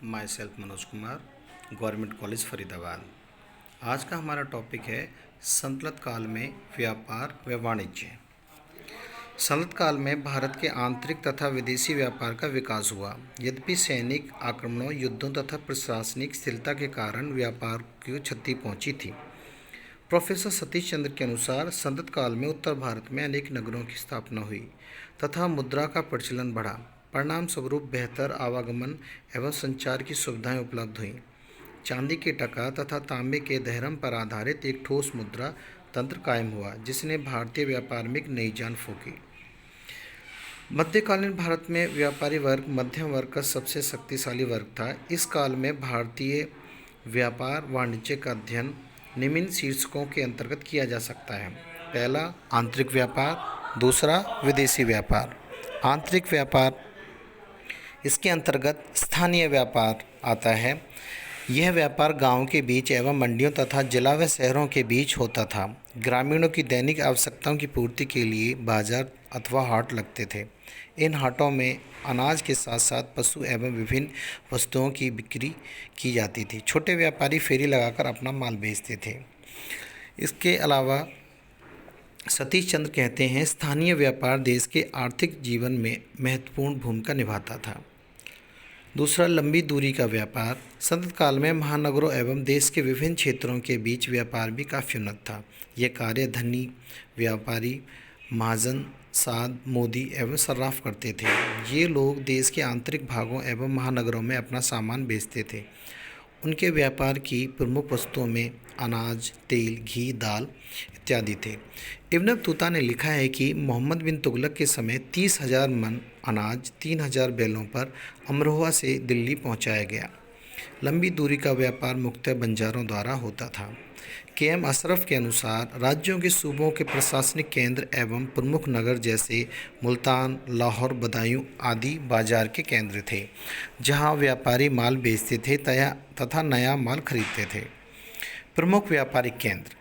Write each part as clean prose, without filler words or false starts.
My self Manoj Kumar, government college Faridabad. आज का हमारा टॉपिक है संतलत काल में व्यापार व वाणिज्य। संतलत काल में भारत के आंतरिक तथा विदेशी व्यापार का विकास हुआ। यद्यपि सैनिक आक्रमणों, युद्धों तथा प्रशासनिक स्थिरता के कारण व्यापार को क्षति पहुंची थी। प्रोफेसर सतीश चंद्र के अनुसार संतलत काल में उत्तर भारत में अनेक नगरों की स्थापना हुई तथा मुद्रा का प्रचलन बढ़ा। परिणाम स्वरूप बेहतर आवागमन एवं संचार की सुविधाएं उपलब्ध हुईं। चांदी के टका तथा तांबे के दहरम पर आधारित एक ठोस मुद्रा तंत्र कायम हुआ, जिसने भारतीय व्यापार में एक नई जान फूंकी। मध्यकालीन भारत में व्यापारी वर्ग मध्यम वर्ग का सबसे शक्तिशाली वर्ग था। इस काल में भारतीय व्यापार वाणिज्य का अध्ययन निम्न शीर्षकों के अंतर्गत किया जा सकता है। पहला, आंतरिक व्यापार। दूसरा, विदेशी व्यापार। आंतरिक व्यापार, इसके अंतर्गत स्थानीय व्यापार आता है। यह व्यापार गांवों के बीच एवं मंडियों तथा जिला व शहरों के बीच होता था। ग्रामीणों की दैनिक आवश्यकताओं की पूर्ति के लिए बाजार अथवा हाट लगते थे। इन हाटों में अनाज के साथ साथ पशु एवं विभिन्न वस्तुओं की बिक्री की जाती थी। छोटे व्यापारी फेरी लगाकर अपना माल बेचते थे। इसके अलावा सतीश चंद्र कहते हैं, स्थानीय व्यापार देश के आर्थिक जीवन में महत्वपूर्ण भूमिका निभाता था। दूसरा, लंबी दूरी का व्यापार। संतलत काल में महानगरों एवं देश के विभिन्न क्षेत्रों के बीच व्यापार भी काफ़ी उन्नत था। यह कार्य धनी व्यापारी, महाजन, साध, मोदी एवं सर्राफ करते थे। ये लोग देश के आंतरिक भागों एवं महानगरों में अपना सामान बेचते थे। उनके व्यापार की प्रमुख वस्तुओं में अनाज, तेल, घी, दाल इत्यादि थे। इब्न बतूता ने लिखा है कि मोहम्मद बिन तुगलक के समय 30,000 मन अनाज 3,000 बैलों पर अमरोहा से दिल्ली पहुंचाया गया। लंबी दूरी का व्यापार मुख्यतः बंजारों द्वारा होता था। के.एम. अशरफ के अनुसार राज्यों के सूबों के प्रशासनिक केंद्र एवं प्रमुख नगर जैसे मुल्तान, लाहौर, बदायूं आदि बाजार के केंद्र थे, जहां व्यापारी माल बेचते थे तथा नया माल खरीदते थे। प्रमुख व्यापारिक केंद्र।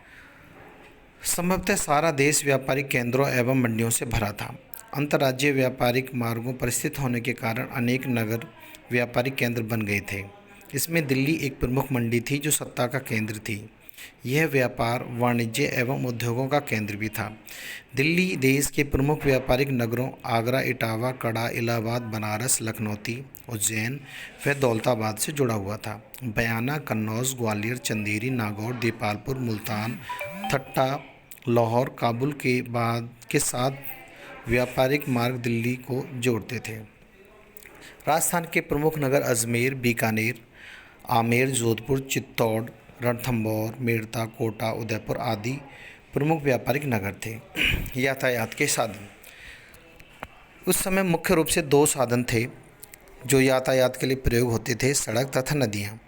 संभवतः सारा देश व्यापारिक केंद्रों एवं मंडियों से भरा था। अंतर्राज्यीय व्यापारिक मार्गों पर स्थित होने के कारण अनेक नगर व्यापारिक केंद्र बन गए थे। इसमें दिल्ली एक प्रमुख मंडी थी जो सत्ता का केंद्र थी। यह व्यापार, वाणिज्य एवं उद्योगों का केंद्र भी था। दिल्ली देश के प्रमुख व्यापारिक नगरों आगरा, इटावा, कड़ा, इलाहाबाद, बनारस, लखनौती, उज्जैन व दौलताबाद से जुड़ा हुआ था। बयाना, कन्नौज, ग्वालियर, चंदेरी, नागौर, दीपालपुर, मुल्तान, ठट्टा, लाहौर, काबुल के साथ व्यापारिक मार्ग दिल्ली को जोड़ते थे। राजस्थान के प्रमुख नगर अजमेर, बीकानेर, आमेर, जोधपुर, चित्तौड़, रणथंभौर, मेड़ता, कोटा, उदयपुर आदि प्रमुख व्यापारिक नगर थे। यातायात के साधन। उस समय मुख्य रूप से दो साधन थे जो यातायात के लिए प्रयोग होते थे, सड़क तथा नदियाँ।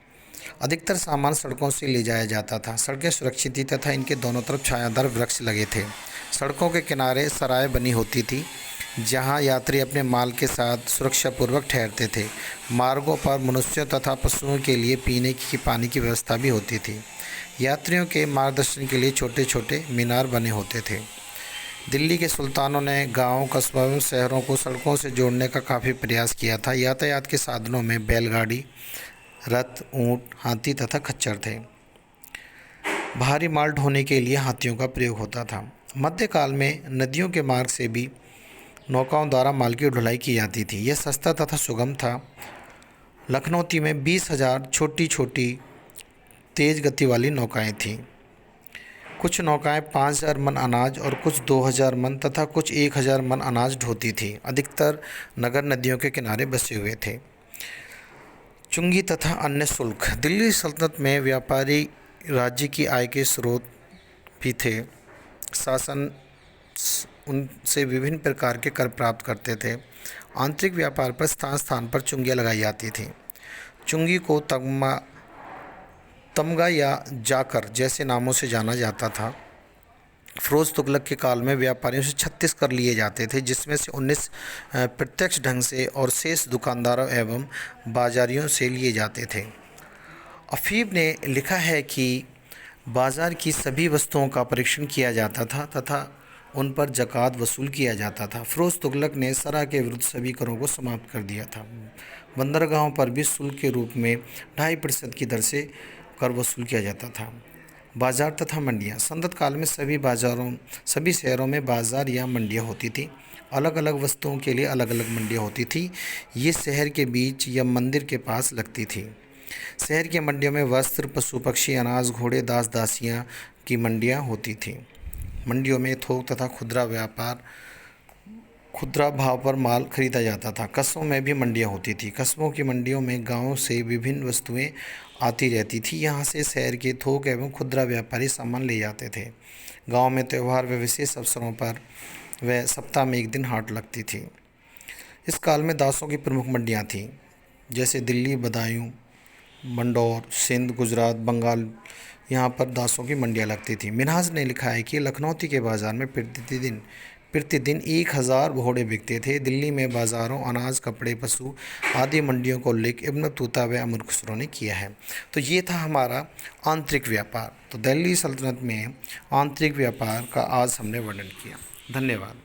अधिकतर सामान सड़कों से ले जाया जाता था। सड़कें सुरक्षित थी तथा इनके दोनों तरफ छायादार वृक्ष लगे थे। सड़कों के किनारे सराय बनी होती थी जहां यात्री अपने माल के साथ सुरक्षापूर्वक ठहरते थे। मार्गों पर मनुष्यों तथा पशुओं के लिए पीने की पानी की व्यवस्था भी होती थी। यात्रियों के मार्गदर्शन के लिए छोटे छोटे मीनार बने होते थे। दिल्ली के सुल्तानों ने गाँव, कस्बों एवं शहरों को सड़कों से जोड़ने का काफ़ी प्रयास किया था। यातायात के साधनों में बैलगाड़ी, रथ, ऊँट, हाथी तथा खच्चर थे। भारी माल ढोने के लिए हाथियों का प्रयोग होता था। मध्यकाल में नदियों के मार्ग से भी नौकाओं द्वारा माल की ढुलाई की जाती थी। यह सस्ता तथा सुगम था। लखनौती में 20,000 छोटी छोटी तेज़ गति वाली नौकाएं थीं। कुछ नौकाएं 5,000 मन अनाज और कुछ 2,000 मन तथा कुछ 1,000 मन अनाज ढोती थी। अधिकतर नगर नदियों के किनारे बसे हुए थे। चुंगी तथा अन्य शुल्क। दिल्ली सल्तनत में व्यापारी राज्य की आय के स्रोत भी थे। शासन उनसे विभिन्न प्रकार के कर प्राप्त करते थे। आंतरिक व्यापार पर स्थान स्थान पर चुंगियाँ लगाई जाती थीं। चुंगी को तमगा या जाकर जैसे नामों से जाना जाता था। फिरोज तुगलक के काल में व्यापारियों से 36 कर लिए जाते थे, जिसमें से 19 प्रत्यक्ष ढंग से और शेष दुकानदारों एवं बाजारियों से लिए जाते थे। अफीब ने लिखा है कि बाजार की सभी वस्तुओं का परीक्षण किया जाता था तथा उन पर ज़कात वसूल किया जाता था। फिरोज तुगलक ने सरा के विरुद्ध सभी करों को समाप्त कर दिया था। बंदरगाहों पर भी शुल्क के रूप में 2.5% की दर से कर वसूल किया जाता था। बाजार तथा मंडियाँ। संदत काल में सभी शहरों में बाजार या मंडियाँ होती थी। अलग अलग वस्तुओं के लिए अलग अलग मंडियाँ होती थी। ये शहर के बीच या मंदिर के पास लगती थी। शहर की मंडियों में वस्त्र, पशु पक्षी, अनाज, घोड़े, दास दासियाँ की मंडियाँ होती थीं। मंडियों में थोक तथा खुदरा भाव पर माल खरीदा जाता था। कस्बों में भी मंडियाँ होती थी। कस्बों की मंडियों में गाँव से विभिन्न वस्तुएं आती रहती थी। यहाँ से शहर के थोक एवं खुदरा व्यापारी सामान ले जाते थे। गाँव में त्यौहार व विशेष अवसरों पर व सप्ताह में एक दिन हाट लगती थी। इस काल में दासों की प्रमुख मंडियाँ थीं, जैसे दिल्ली, बदायूं, मंदौर, सिंध, गुजरात, बंगाल। यहाँ पर दासों की मंडियाँ लगती थी। मिन्हाज ने लिखा है कि लखनौती के बाज़ार में प्रतिदिन 1,000 घोड़े बिकते थे। दिल्ली में बाज़ारों, अनाज, कपड़े, पशु आदि मंडियों का उल्लेख इब्न बतूता व अमीर खुसरो ने किया है। तो ये था हमारा आंतरिक व्यापार। तो दिल्ली सल्तनत में आंतरिक व्यापार का आज हमने वर्णन किया। धन्यवाद।